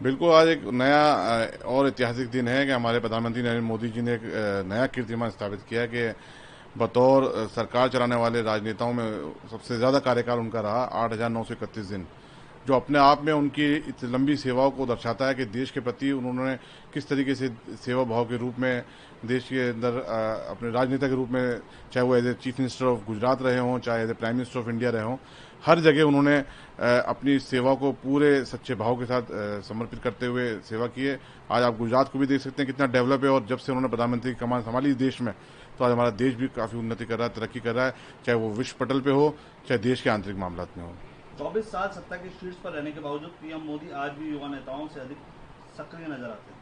बिल्कुल, आज एक नया और ऐतिहासिक दिन है कि हमारे प्रधानमंत्री नरेंद्र मोदी जी ने एक नया कीर्तिमान स्थापित किया कि बतौर सरकार चलाने वाले राजनेताओं में सबसे ज़्यादा कार्यकाल उनका रहा 8,931 दिन, जो अपने आप में उनकी इतनी लंबी सेवाओं को दर्शाता है कि देश के प्रति उन्होंने किस तरीके से सेवा भाव के रूप में देश के अंदर अपने राजनेता के रूप में, चाहे वो as a chief minister of Gujarat रहे हों, चाहे as a prime minister of India रहे हों, हर जगह उन्होंने अपनी सेवा को पूरे सच्चे भाव के साथ समर्पित करते हुए सेवा की है। आज आप गुजरात को भी देख सकते हैं कितना डेवलप है, और जब से उन्होंने प्रधानमंत्री की कमान संभाली देश में, तो आज हमारा देश भी काफी उन्नति कर रहा है, तरक्की कर रहा है, चाहे वो विश्व पटल पे हो, चाहे देश के आंतरिक मामलात में हो। 24 साल सत्ता के शीर्ष पर रहने के बावजूद पीएम मोदी आज भी युवा नेताओं से अधिक सक्रिय नजर आते हैं।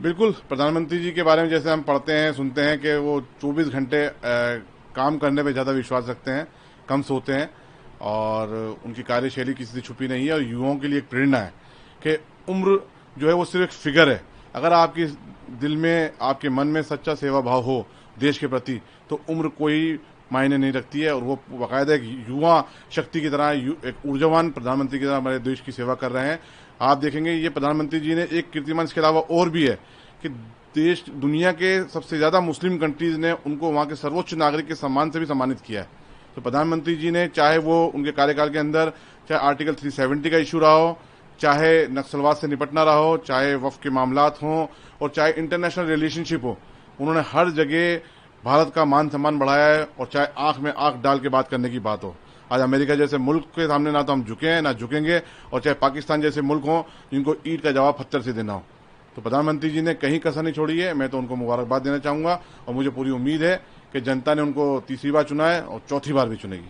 बिल्कुल, प्रधानमंत्री जी के बारे में जैसे हम पढ़ते हैं, सुनते हैं कि वो 24 घंटे काम करने पे ज्यादा विश्वास रखते हैं, कम सोते हैं, और उनकी कार्यशैली किसी से छुपी नहीं है, और युवाओं के लिए एक प्रेरणा है कि उम्र जो है वो सिर्फ एक फिगर है। अगर आपके दिल में, आपके मन में सच्चा सेवा भाव हो देश के प्रति, तो उम्र कोई मायने नहीं रखती है। और वो बाकायदा एक युवा शक्ति की तरह, एक ऊर्जावान प्रधानमंत्री की तरह हमारे देश की सेवा कर रहे हैं। आप देखेंगे ये प्रधानमंत्री जी ने एक कीर्तिमान इसके अलावा और भी है कि देश, दुनिया के सबसे ज्यादा मुस्लिम कंट्रीज ने उनको वहां के सर्वोच्च नागरिक के सम्मान से भी सम्मानित किया है। तो प्रधानमंत्री जी ने, चाहे वो उनके कार्यकाल के अंदर चाहे आर्टिकल 370 का इशू रहा हो, चाहे नक्सलवाद से निपटना रहा हो, चाहे वक्फ के मामलात हों, और चाहे इंटरनेशनल रिलेशनशिप हो, उन्होंने हर जगह भारत का मान सम्मान बढ़ाया है। और चाहे आंख में आंख डाल के बात करने की बात हो, आज अमेरिका जैसे मुल्क के सामने ना तो हम झुके हैं ना झुकेंगे, और चाहे पाकिस्तान जैसे मुल्क हों जिनको ईंट का जवाब पत्थर से देना हो, तो प्रधानमंत्री जी ने कहीं कसर नहीं छोड़ी है। मैं तो उनको मुबारकबाद देना चाहूंगा, और मुझे पूरी उम्मीद है कि जनता ने उनको तीसरी बार चुना है और चौथी बार भी चुनेगी।